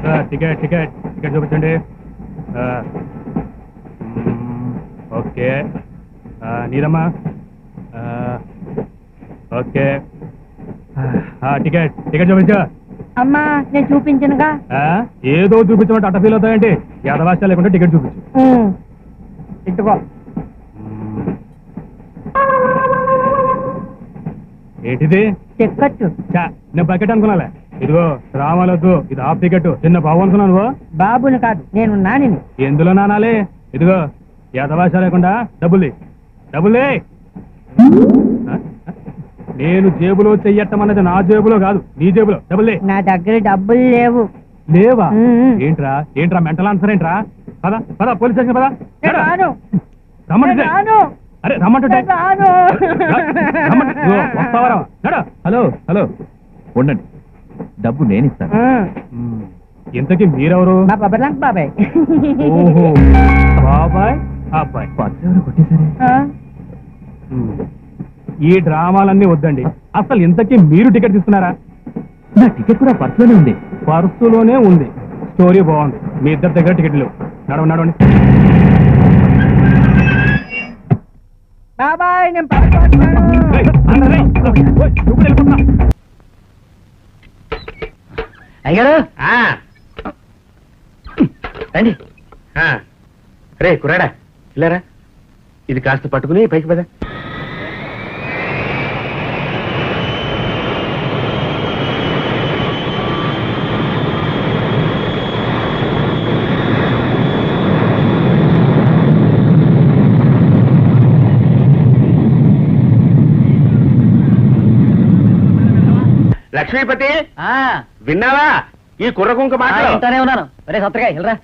Sir ticket ticket ticket చూపించండి. Okay నీరమ్మా okay ticket ticket చూపించు. అమ్మా నేను చూపించనుగా. ఏదో చూపించమంటే అట్ట ఫీల్ అవుతాయంటే యాదవాస్య లేకుండా టికెట్ చూపించు. ఇట్టుకో. ఏంటిది? టికెట్. నేను బకెట్ అనుకున్నాలే. ఇదిగో రామాలొద్దు, ఇది హాఫ్ టికెట్. చిన్న బాబు అనుకున్నాను. బాబుని కాదు, నేను నానిని. ఎందులో నానాలి? ఇదిగో యాదవాస్య లేకుండా డబ్బులు డబ్బులే. నేను జేబులో చెయ్యట్టమన్నది నా జేబులో కాదు, నీ జేబులో. డబ్బులే. నా దగ్గర డబ్బులు లేవు. లేవా? ఏంట్రా ఏంట్రా మెంటల్ ఆన్సర్ ఏంట్రా? పద పద పోలీస్ స్టేషన్ పద. రమ్మంటే అరే రమ్మంటుంటే వస్తావరా? హలో హలో ఉండండి, డబ్బు నేను ఇస్తాను. ఇంతకీ మీరెవరు? మా బాబాయ్. ఓహో బాబాయ్ అబ్బాయి కొట్టేశారు. ఈ డ్రామాలన్నీ వద్దండి. అసలు ఇంతకీ మీరు టికెట్ తీసుకున్నారా? నా టికెట్ కూడా పర్సులోనే ఉంది. పర్సులోనే ఉంది. స్టోరీ బాగుంది. మీ ఇద్దరి దగ్గర టికెట్లు నడవండి. బాబాయ్ నేను అయ్యారు రండి. రే కురాడా ఇలారా, ఇది కాస్త పట్టుకుని పైకి పద. లక్ష్మీపతి విన్నావా ఈ కుర్ర కుంక మాటలు? వింటానే ఉన్నాను. ఒరే సత్రకాయ వెళ్ళరా.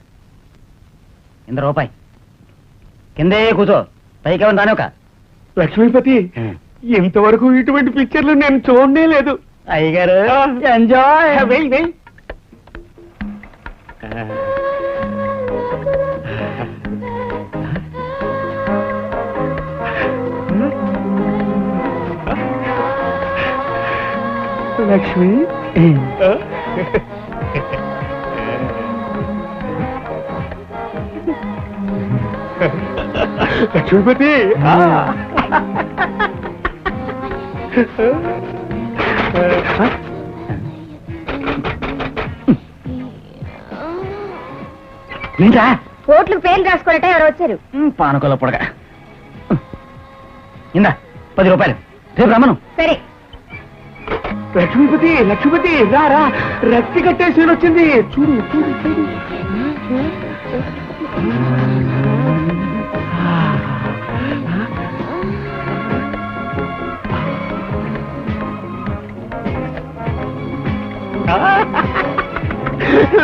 100 రూపాయి కిందే కూర్చో, పైకి ఏమన్నా రాని. ఒక లక్ష్మీపతి ఇంతవరకు ఇటువంటి పిక్చర్లు నేను చూడనే లేదు. అయ్యగారు ఎంజాయ్. వెయ్ వెయ్. లక్ష్మి లక్ష్మీపతి ఏంటా? ఓట్లు పేర్లు రాసుకోనట్టే ఎవరు వచ్చారు? పానకొల పొడగ. ఇందా 10 రూపాయలు. రేపు రమ్మను. సరే. లక్ష్మీపతి లక్ష్మీపతి రారా, రక్తి కట్టే సీన్ వచ్చింది. చూడు చూడు చూడు.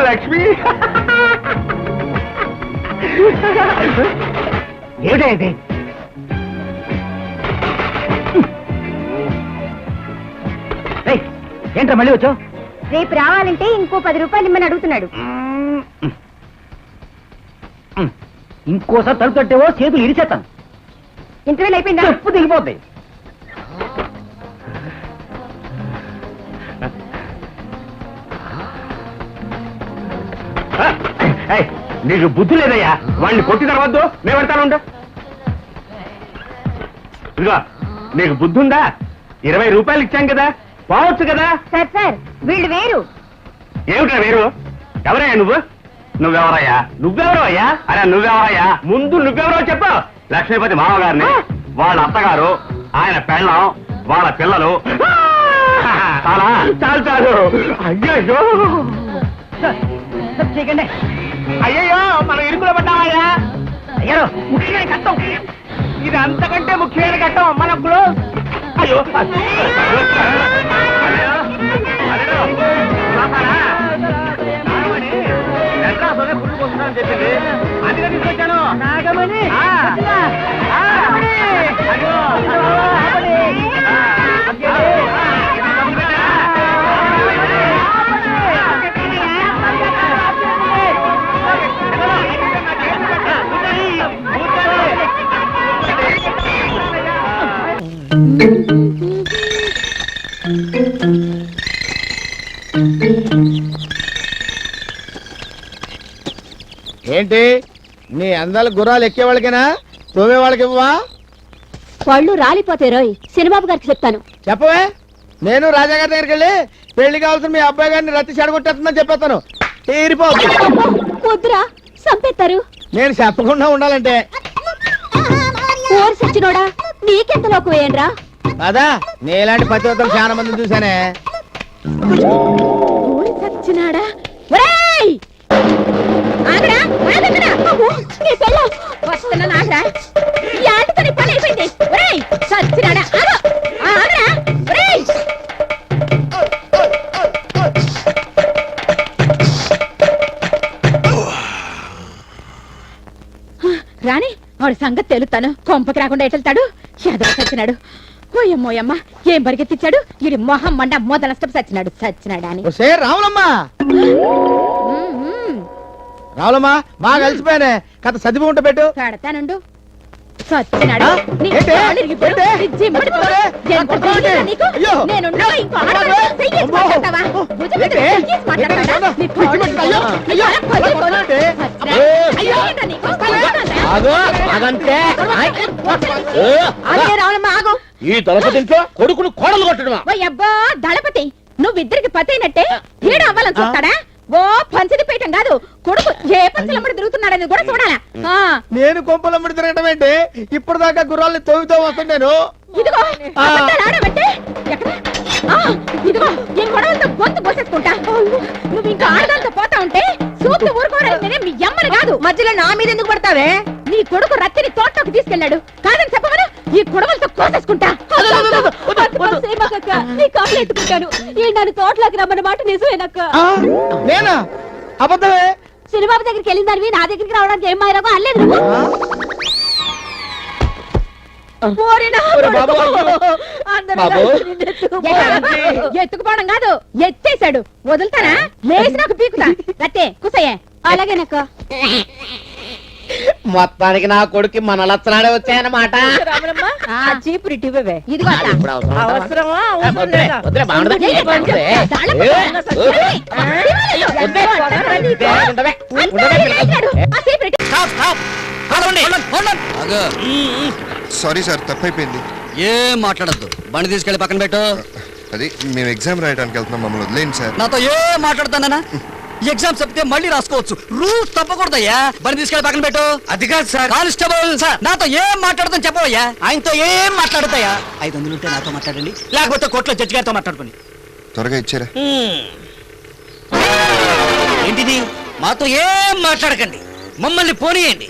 లక్ష్మి ఏమిటైతే ఏంట్రా మళ్ళీ వచ్చావు? రేపు రావాలంటే ఇంకో 10 రూపాయలు ఇమ్మని అడుగుతున్నాడు. ఇంకోసారి తలుపు తట్టేవో చేతులు ఇరిచేస్తాను. ఇంటర్వ్యూలు అయిపోయిందా? చెప్పు దిగిపోతాయి. నీకు బుద్ధి లేదయ్యా, వాడిని కొట్టి తర్వద్దు. నేను పెడతాను. ఇదిగో నీకు బుద్ధి ఉందా? 20 రూపాయలు ఇచ్చాం కదా, పోవచ్చు కదా. సార్ వీళ్ళు వేరు. ఏమిటా వేరు? ఎవరయ్యా నువ్వు? నువ్వెవరయ్యా? నువ్వెవరో అయ్యా? అరే నువ్వెవరయ్యా? ముందు నువ్వెవరో చెప్పు. లక్ష్మీపతి మామగారిని, వాళ్ళ అత్తగారు, ఆయన పెళ్ళం, వాళ్ళ పిల్లలు. చాలా చాలు చాలు. అయ్యో అయ్యయ్యో, మనం ఇరుకులో పడ్డామయ్యా. అయ్యో ముఖ్యమైన కట్టం ఇది, అంతకంటే ముఖ్యమైన కట్టం మనకు. అయ్యో పురుగు పోతుందని చెప్పింది, అందుకే తీసుకొచ్చాను. నాగమణి ఏంటి నీ అందాల గుర్రాలు ఎక్కే వాళ్ళకేనా తోమే వాళ్ళకి ఇవ్వవా? పళ్ళు రాలిపోతే రోయ్ సినిమాబు గారికి చెప్తాను. చెప్పవే, నేను రాజా గారి దగ్గరికి వెళ్ళి పెళ్లి కావాల్సిన మీ అబ్బాయి గారిని రత్తి చెడగొట్టేస్తుందని చెప్పేస్తాను. తీరిపోద్దు. వద్దురా చంపేస్తారు. నేను చెప్పకుండా ఉండాలంటే ఊరు సచ్చినోడా నీకెంత లోకు వేయండిరా. కదా నీలాంటి పతివతలు చాలా మంది చూసానే. ఊరు సచ్చినాడా. ఒరేయ్! ఆగరా, ఆగరా. అమ్మో, నీ పెళ్ళాం. వస్తున్నాను, ఆగరా. ఈ ఆటతో నీ పని అయిపోయింది. ఒరేయ్, సచ్చినాడా, ఆగు. ఆగరా. ఒరేయ్! రాణి వాడి సంగతి తెలుతాను. కొంపకి రాకుండా ఎటెళ్తాడు. ఎదవ సచ్చినాడు. ఓయమ్మోయమ్మ ఏం పరిగెత్తిచ్చాడు. ఇది మొహం మండ మొద నష్టం సచ్చినాడా అని. రావులమ్మా రావులమ్మా బాగా కలిసిపోయానే. కథ చదివి ఉంటే పెట్టు. పెడతానుండు. సచ్చినాడు. ఆ? నీ ఏంటి? కాళ్ళు ఇరిగిపోయి, ఏంటి? నీ జిమ్మడి పోయి. ఏంటి? ఎంత ధైర్యం నీకు? అయ్యో! నేనుండగా ఇంకో అమ్మో! ఆడదాన్ని చెయ్యేసి అమ్మో! మాట్లాడతావా? భుజం మీద ఏంటి? చెయ్యేసి మాట్లాడతావా? ఏంటి? నీ కాళ్ళు అయ్యో! నీ అయ్యో! కాళ్ళ పగిలిపోను. ఏంటి? సచ్చినాడు. అయ్యో! అయ్యో, ఏంటా నీకు? పగిలిపోతుందా? ఆగు, ఆగంటే. ఆగే రావణమ్మ, ఆగు. ఈ దళపతింట్లో కొడుకును కోడలు కొట్టడమా? ఓ అబ్బా దళపతి, నువ్విద్దరికి పతైనట్టే ఏడు అవ్వాలని చూస్తాడా? ఓ పంచది పీఠం కాదు, కొడుకు ఏ పంచలమ్మడి తిరుగుతున్నాడని కూడా చూడాలా. ఆ, నేను కొంపలమ్మడి తిరగటం ఏంటి? ఇప్పుడు దాకా గుర్రాల్ని తవ్వుతూ వస్తుంటాను. ఇదిగో అబద్ధాలు ఆడమంటే ఎక్కడ? ఆ, ఇదిగో ఈ గొడవలతో గొంతు కోసేసుకుంటా. నువ్వు ఇంకా ఆడదాంతో పోతా ఉంటే సూక్తి ఊరుకోవడానికి నేనే మీ అమ్మని కాదు. మధ్యలో నా మీద ఎందుకు పడతావే? నీ కొడుకు రత్తిని తోటలోకి తీసుకెళ్ళాడు కాదని చెప్పమను. ఈ గొడవలతో కోసేసుకుంటా. నీ కాళ్ళు ఎత్తుకుంటాను. ఈ నన్ను తోటలోకి రమ్మన్న మాట నిజమేనక్క. ఆ, నేనా? అబద్ధమే. సినిబాబు దగ్గరికి వెళ్ళిన దానివి నా దగ్గరికి రావడానికి ఏం మాయరాగో అల్లేదు నువ్వు. ఓరి నా ఓరి బాబు, కొడుకు. అందరూ బాబు. నిన్ను ఎత్తుకుపోవడం కాదు, ఎత్తేసాడు. వదులుతానా? లేచి నాకు పీకుతా. రత్తే కుసయ్యే. అలాగేనక్క. మొత్తానికి నా కొడుకు మన లచ్చనాడే వచ్చాయన్నమాట. చీపురి టివ్వే ఇదిగో అత్త. ఇప్పుడు అవసరమా? అవసరమా? వద్దులే, వద్దులే, బాగుండదు. ఏ, వద్దులే. తాళం ఏ, పట్టుకో. వద్దులే. ఉండవే, ఉండవే, లేచాడు. ఆ చీపురి సారీ సార్, తప్పైపోయింది. ఏం మాట్లాడద్దు. బండి తీసుకెళ్లి పక్కన పెట్టు. అది మేము ఎగ్జామ్ రాయడానికి వెళ్తున్నాం, మమ్మల్ని వదిలేండి సార్. నాతో ఏం మాట్లాడతానా? ఎగ్జామ్ చెప్తే మళ్ళీ రాసుకోవచ్చు. రూల్స్ తప్పకూడదయ్యా. బండి తీసుకెళ్లి పక్కన పెట్టు. అది కాదు సార్. కానిస్టేబుల్ సార్, నాతో ఏం మాట్లాడతాను చెప్పవయ్యా. ఆయనతో ఏం మాట్లాడతాయా? 500 ఉంటే నాతో మాట్లాడండి, లేకపోతే కోర్టులో జడ్జి గారితో మాట్లాడుకోండి. త్వరగా ఇచ్చారా? ఏంటిది? మాతో ఏం మాట్లాడకండి, మమ్మల్ని పోనీయండి.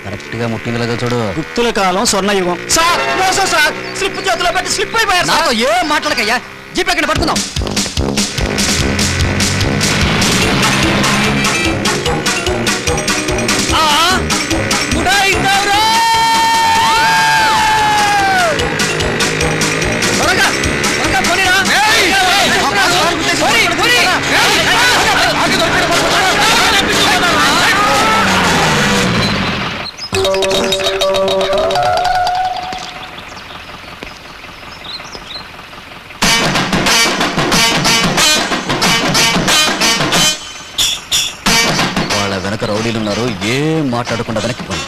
కరెక్ట్ గా ముట్టిందిలాగా చూడు. గుప్తుల కాలం స్వర్ణయుగం. సార్ మోసం సార్, స్లిప్ చేతిలో పెట్టి స్లిప్ అయిపోయారు. నాతో ఏం మాట్లాడకయ్యా. జీప్ ఎక్కడ పడుతున్నాం? త్వరగా త్వరగా పోనీరా. పోనీ, పోనీ. వాళ్ళ వెనక రౌడీలు ఉన్నారు. ఏం మాట్లాడకుండా వెనక్కి పోయి.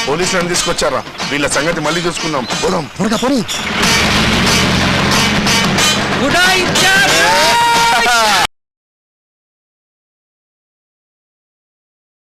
పోలీసులను తీసుకొచ్చారా? వీళ్ళ సంగతి మళ్ళీ చూసుకుందాం. పోదాం. త్వరగా పోనీ. ఉడాయించారు.